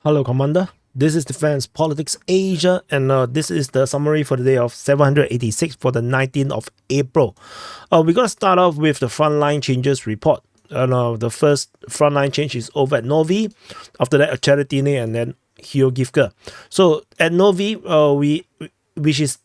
Hello, Commander. This is Defense Politics Asia, and this is the summary for the day of 786 for the 19th of April. We're going to start off with the frontline changes report. The first frontline change is over at Novy, after that Ocheretyne, and then Heorhiivka. So at Novy, which is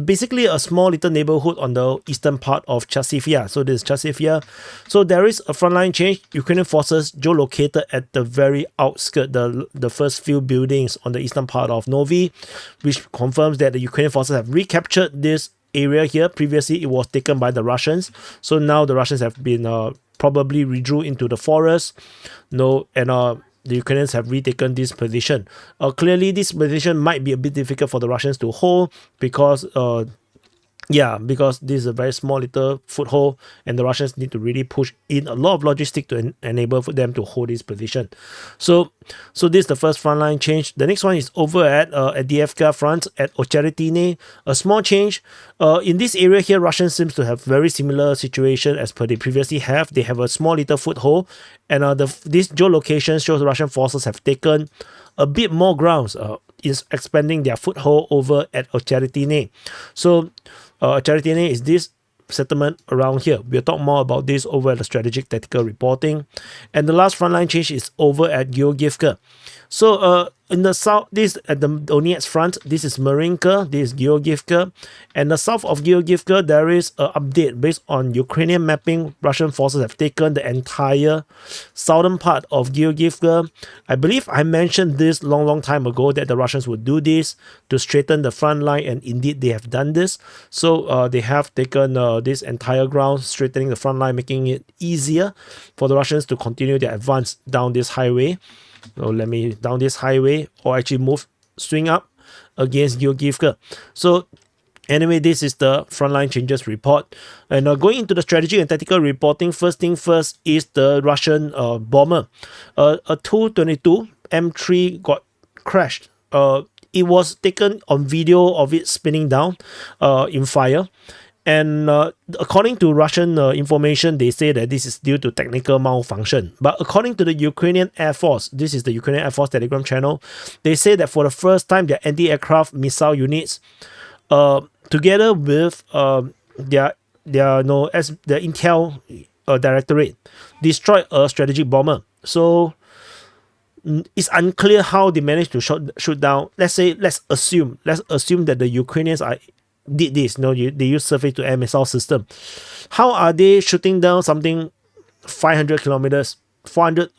basically a small little neighborhood on the eastern part of Chasiv. So this is Chasiv. So there is a frontline change. Ukrainian forces geolocated at the very outskirts, the first few buildings on the eastern part of Novy, which confirms that the Ukrainian forces have recaptured this area here. Previously, it was taken by the Russians. So now the Russians have been probably withdrew into the forest. The Ukrainians have retaken this position. Clearly, this position might be a bit difficult for the Russians to hold because because this is a very small little foothold, and the Russians need to really push in a lot of logistics to enable for them to hold this position. So this is the first frontline change. The next one is over at Avdiivka Front at Ocheretyne. A small change. In this area here, Russians seems to have very similar situation as per they previously have. They have a small little foothold, and this geolocation shows the Russian forces have taken a bit more grounds. Is expanding their foothold over at Ocheretyne. So Ocheretyne is this settlement around here. We'll talk more about this over at the strategic tactical reporting. And the last frontline change is over at Heorhiivka. So in the south, this at the Donetsk Front, this is Marinka, this is Heorhiivka. And the south of Heorhiivka, there is an update based on Ukrainian mapping. Russian forces have taken the entire southern part of Heorhiivka. I believe I mentioned this long time ago that the Russians would do this to straighten the front line, and indeed they have done this. So they have taken this entire ground, straightening the front line, making it easier for the Russians to continue their advance down this highway. So let me down this highway, or actually swing up against Heorhiivka. So anyway, this is the frontline changes report. And going into the strategic and tactical reporting, first thing first is the Russian bomber. A Tu-22 M3 got crashed. It was taken on video of it spinning down in fire. And according to Russian information, they say that this is due to technical malfunction. But according to the Ukrainian Air Force, this is the Ukrainian Air Force Telegram channel, they say that for the first time, their anti-aircraft missile units, together with the Intel Directorate, destroyed a strategic bomber. So it's unclear how they managed to shoot down. Let's assume that the Ukrainians did this. They use surface-to-air missile system. How are they shooting down something 400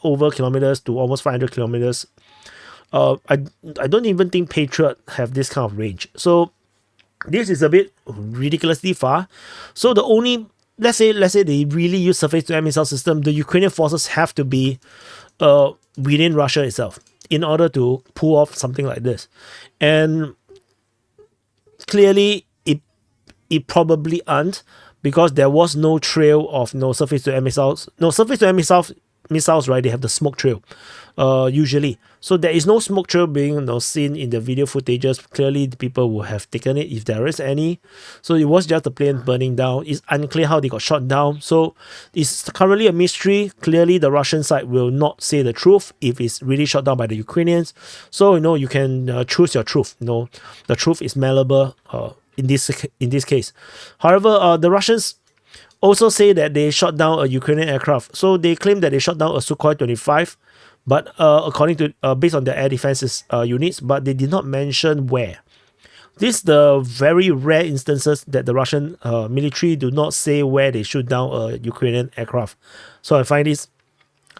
over kilometers to almost 500 kilometers? I don't even think Patriot have this kind of range. So this is a bit ridiculously far. So the only, let's say they really use surface-to-air missile system, the Ukrainian forces have to be within Russia itself in order to pull off something like this. And clearly it probably aren't, because there was no trail of surface-to-air missiles. Surface-to-air missiles, right? They have the smoke trail usually. So there is no smoke trail being seen in the video footages. Clearly the people will have taken it if there is any. So it was just the plane burning down. It's unclear how they got shot down. So it's currently a mystery. Clearly the Russian side will not say the truth if it's really shot down by the Ukrainians. So you can choose your truth. The truth is malleable in this case. However, the Russians also say that they shot down a Ukrainian aircraft. So they claim that they shot down a Su-25, but according to based on the air defenses units, but they did not mention where. This is the very rare instances that the Russian military do not say where they shoot down a Ukrainian aircraft. So I find this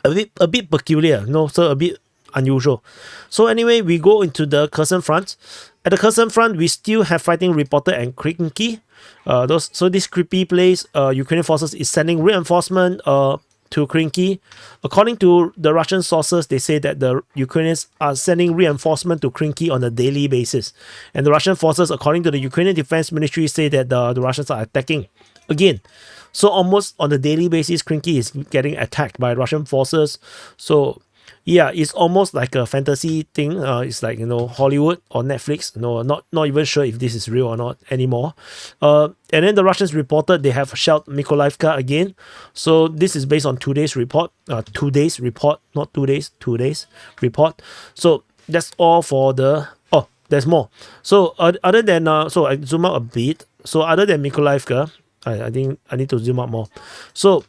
a bit peculiar, so a bit unusual. So anyway, we go into the Kherson Front. At the Kherson Front, we still have fighting reported at Krinky. So this creepy place, Ukrainian forces is sending reinforcement to Krinky. According to the Russian sources, they say that the Ukrainians are sending reinforcement to Krinky on a daily basis. And the Russian forces, according to the Ukrainian Defense Ministry, say that the Russians are attacking again. So almost on a daily basis, Krinky is getting attacked by Russian forces. So Yeah, it's almost like a fantasy thing. It's like, you know, Hollywood or Netflix. No, not even sure if this is real or not anymore. And then the Russians reported they have shelled Mykolaiivka again. So this is based on today's report. Today's report, not 2 days, 2 days report. So that's all for the. Oh, there's more. So other than so I zoom out a bit. So other than Mykolaiivka, I think I need to zoom out more. So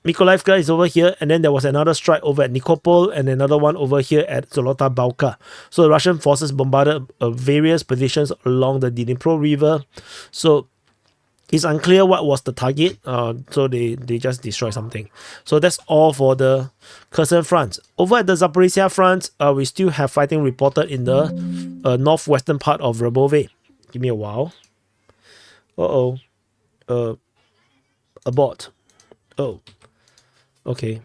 Mykolaiivka is over here, and then there was another strike over at Nikopol and another one over here at Zolota Balka. So the Russian forces bombarded various positions along the Dnipro River. So it's unclear what was the target. So they just destroyed something. So that's all for the Kherson Front. Over at the Zaporizhzhia Front, we still have fighting reported in the northwestern part of Rabove. Give me a while. Abort. Oh. Okay,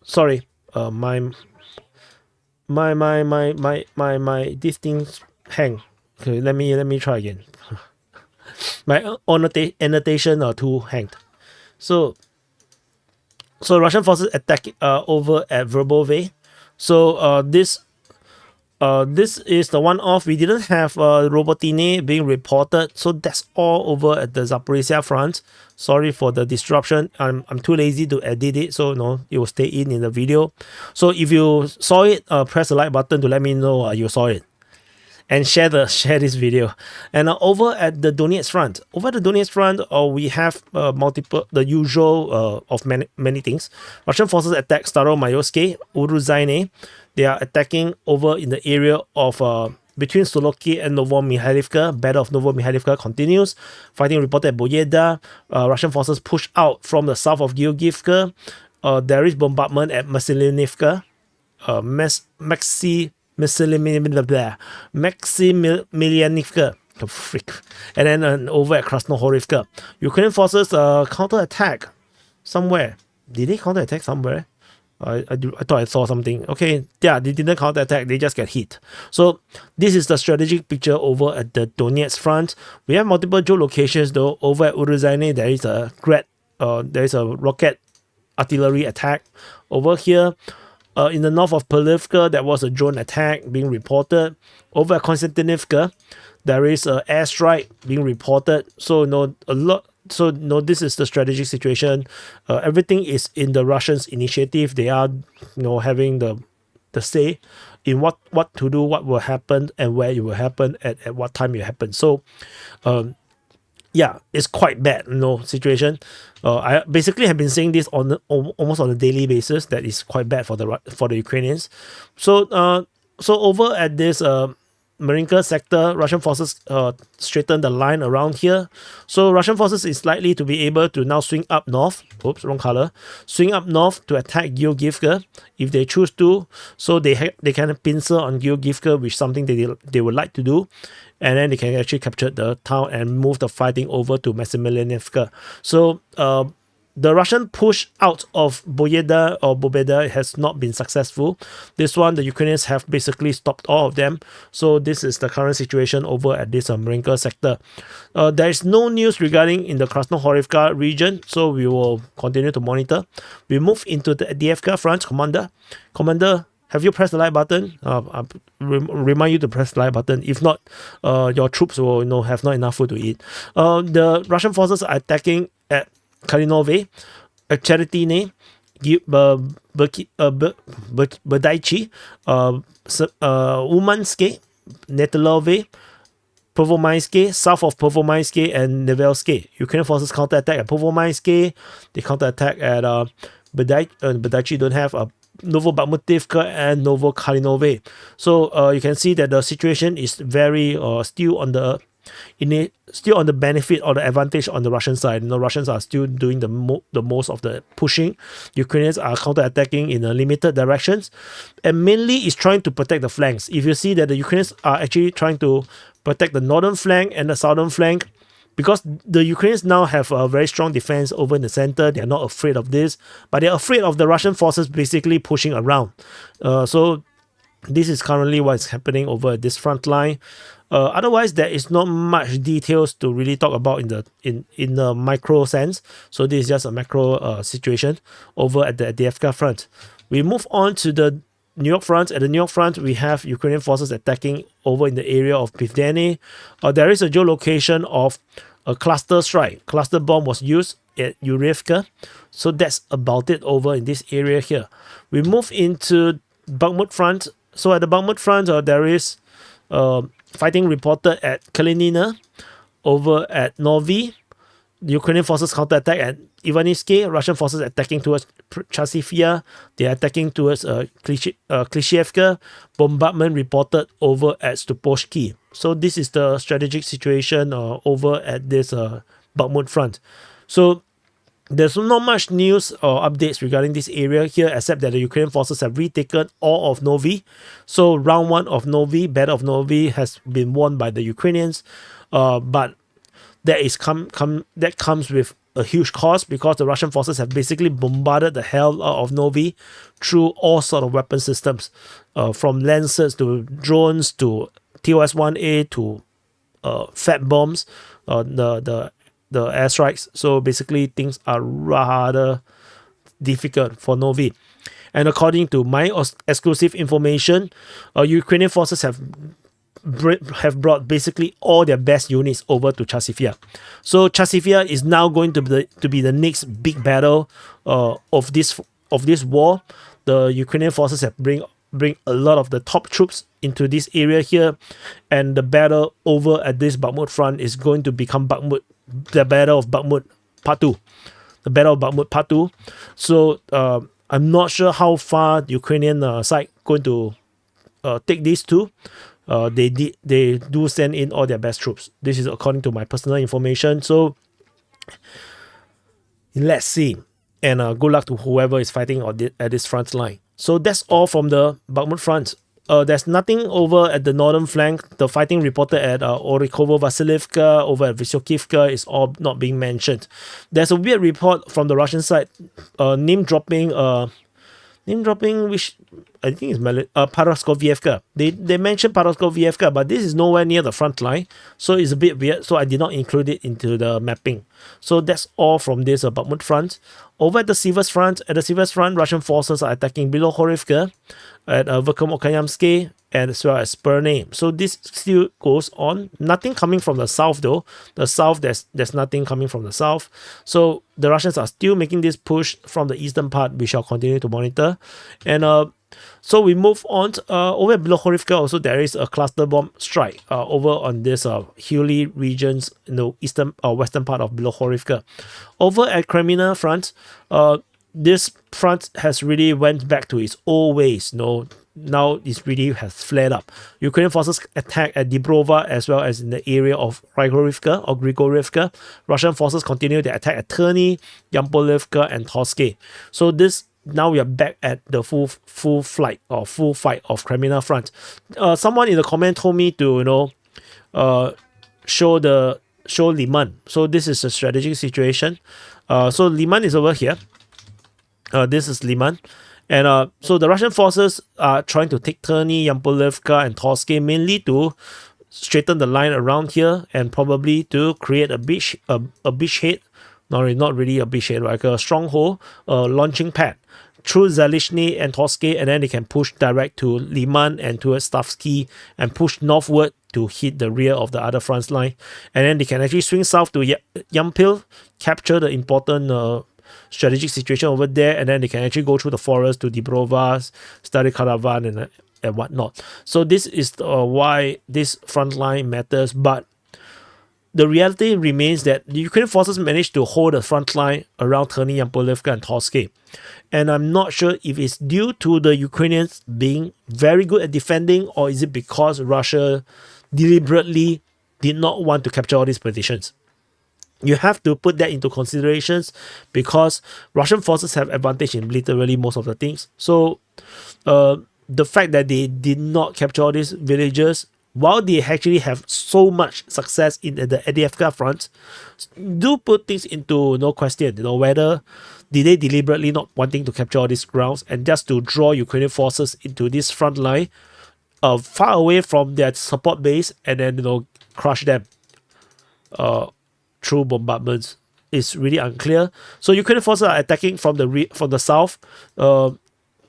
sorry. My this thing hang. Okay, let me try again. My annotation tool hanged. So Russian forces attack over at Verbove. So this is the one off. We didn't have Robotyne being reported, so that's all over at the Zaporizhzhia Front. Sorry for the disruption. I'm too lazy to edit it, so no, it will stay in the video. So if you saw it, press the like button to let me know you saw it, and share this video. And over at the Donetsk Front, we have the usual of many things. Russian forces attack Staromayorsk, Uruzhaine. They are attacking over in the area of between Soloki and Novo-Mikhailivka. Battle of Novo-Mikhailivka continues. Fighting reported at Boyeda. Russian forces push out from the south of Georgievka. There is bombardment at Maximilianivka. Maximilianivka. Freak. And then over at Krasnohorivka. Ukrainian forces counter-attack somewhere. Did they counter-attack somewhere? I thought I saw something. Okay, yeah, they didn't counter-attack, they just get hit. So this is the strategic picture over at the Donetsk Front. We have multiple geolocations though. Over at Uruzhaine, there is a rocket artillery attack. Over here, in the north of Perlivka, there was a drone attack being reported. Over at Konstantinivka, there is an airstrike being reported. So this is the strategic situation. Everything is in the Russians' initiative. They are, having the say in what to do, what will happen, and where it will happen, at what time it happens. So, yeah, it's quite bad, situation. I basically have been saying this almost on a daily basis. That is quite bad for the Ukrainians. So over at this Marinka sector, Russian forces straighten the line around here. So Russian forces is likely to be able to now swing up north. Oops, wrong color. Swing up north to attack Georgievka if they choose to. So they can pincer on Georgievka, which is something they would like to do. And then they can actually capture the town and move the fighting over to Maximilianivka. So the Russian push out of Bobeda has not been successful. This one, the Ukrainians have basically stopped all of them. So this is the current situation over at this Marinka sector. There is no news regarding in the Krasnohorivka region, so we will continue to monitor. We move into the Avdiivka Front. Commander, have you pressed the like button? I remind you to press the like button. If not, your troops will have not enough food to eat. The Russian forces are attacking at Novy, Ocheretyne, Berdaichi, Umanske, Netelove, Pervomainske, south of Pervomainske and Nevelske. Ukrainian forces counterattack at Pervomainske. They counterattack at Berdaichi don't have Novobakhmutivka and Novokalinove. So you can see that the situation is very still on the benefit or the advantage on the Russian side. Russians are still doing the most of the pushing. Ukrainians are counter-attacking in limited directions, and mainly is trying to protect the flanks. If you see that the Ukrainians are actually trying to protect the northern flank and the southern flank, because the Ukrainians now have a very strong defense over in the center. They're not afraid of this, but they're afraid of the Russian forces basically pushing around. So this is currently what's happening over this front line. Otherwise, there is not much details to really talk about in the micro sense. So this is just a macro situation over at the Avdiivka front. We move on to the New-York Front. At the New-York Front, we have Ukrainian forces attacking over in the area of Pivdeny. There is a geolocation of a cluster strike. Cluster bomb was used at Heorhiivka. So that's about it over in this area here. We move into Bakhmut Front. So at the Bakhmut Front, there is fighting reported at Kreminna, over at Novy. The Ukrainian forces counterattack at Ivanivsky. Russian forces attacking towards Chasiv. They are attacking towards Klishchiivka. Bombardment reported over at Stuposhki. So this is the strategic situation over at this Bakhmut Front. So there's not much news or updates regarding this area here, except that the Ukrainian forces have retaken all of Novy. So round 1 of Novy, Battle of Novy, has been won by the Ukrainians. But that comes with a huge cost, because the Russian forces have basically bombarded the hell out of Novy through all sort of weapon systems, from Lancers to drones to TOS-1A to fat bombs, the airstrikes. So basically things are rather difficult for Novy. And according to my exclusive information, Ukrainian forces have brought basically all their best units over to Chasiv. So Chasiv is now going to be the next big battle of this war. The Ukrainian forces have bring a lot of the top troops into this area here, and the battle over at this Bakhmut Front is going to become the Battle of Bakhmut Part 2. The Battle of Bakhmut Part 2. So I'm not sure how far the Ukrainian side going to take these two. They do send in all their best troops. This is according to my personal information. So let's see. And good luck to whoever is fighting at this front line. So that's all from the Bakhmut Front. There's nothing over at the northern flank. The fighting reported at Vasilivka, over at Vysokyivka is all not being mentioned. There's a weird report from the Russian side, name dropping, which I think is Paraskovyievka. They mentioned Paraskovyievka, but this is nowhere near the front line, so it's a bit weird. So I did not include it into the mapping. So that's all from this Bakhmut Front. Over at the Siversk Front, Russian forces are attacking below Heorhiivka at Verkhomokayansky and as well as Spurny. So this still goes on. Nothing coming from the south though. The south, there's nothing coming from the south. So the Russians are still making this push from the eastern part. We shall continue to monitor. And so we move on. Over below Heorhiivka also there is a cluster bomb strike over on this hilly regions in the eastern western part of below Heorhiivka. Over at Kreminna Front, this front has really went back to its old ways. Now it really has flared up. Ukrainian forces attack at Dibrova as well as in the area of Heorhiivka or Grigorivka. Russian forces continue their attack at Terny, Yampolivka and Torske. So now we are back at the full fight of Kreminna Front. Someone in the comment told me to show Liman. So this is a strategic situation. So Liman is over here. This is Liman. And so the Russian forces are trying to take Terny, Yampolivka and Torske mainly to straighten the line around here and probably to create a beachhead. Not really a beachhead, like a stronghold, launching pad through Zalishny and Torske, and then they can push direct to Liman and towards Stavsky and push northward to hit the rear of the other front line. And then they can actually swing south to Yampil, capture the important strategic situation over there, and then they can actually go through the forest to Dibrova, Stary Karavan and whatnot. So this is why this front line matters, but the reality remains that the Ukrainian forces managed to hold the front line around Terny, Yampolivka and Torske. And I'm not sure if it's due to the Ukrainians being very good at defending, or is it because Russia deliberately did not want to capture all these positions. You have to put that into considerations, because Russian forces have advantage in literally most of the things. So the fact that they did not capture all these villages, while they actually have so much success in the Avdiivka Front, do put things into no question, whether did they deliberately not wanting to capture all these grounds and just to draw Ukrainian forces into this front line, far away from their support base, and then crush them through bombardments. Is really unclear. So Ukrainian forces are attacking from the south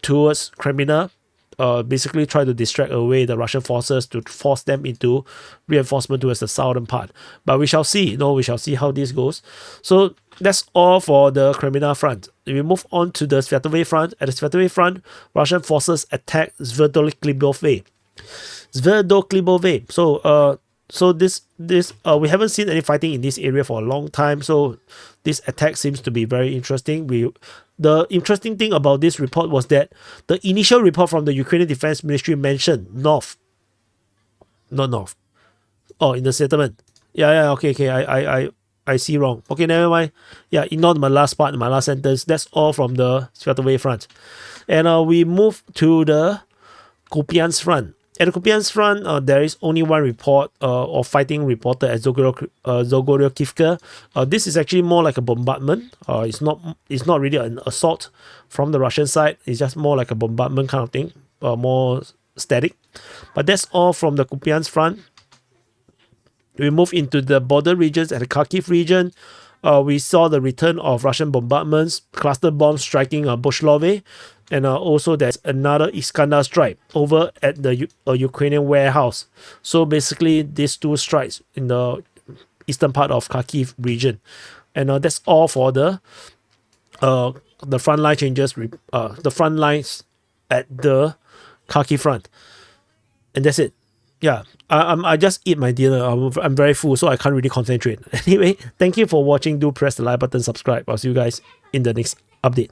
towards Kreminna, basically try to distract away the Russian forces to force them into reinforcement towards the southern part. But we shall see. We shall see how this goes. So that's all for the Kreminna Front. We move on to the Svatove Front. At the Svatove Front, Russian forces attack Sverdlovy. So this we haven't seen any fighting in this area for a long time. So this attack seems to be very interesting. The interesting thing about this report was that the initial report from the Ukrainian Defense Ministry mentioned north, not north. Oh, in the settlement. Okay. I see wrong. Okay, never mind. Yeah, ignore my last part, my last sentence. That's all from the Svatove Front. And we move to the Kupyansk Front. At the Kupyansk Front, there is only one report of fighting reported at Heorhiivka. This is actually more like a bombardment. It's not really an assault from the Russian side. It's just more like a bombardment kind of thing, more static. But that's all from the Kupyansk Front. We move into the border regions. At the Kharkiv region, we saw the return of Russian bombardments, cluster bombs striking Bushlovy, and also there's another Iskander strike over at the Ukrainian warehouse. So basically, these two strikes in the eastern part of Kharkiv region, and that's all for the frontline changes. The front lines at the Kharkiv front, and that's it. Yeah, I just eat my dinner. I'm very full, so I can't really concentrate. Anyway, thank you for watching. Do press the like button, subscribe. I'll see you guys in the next update.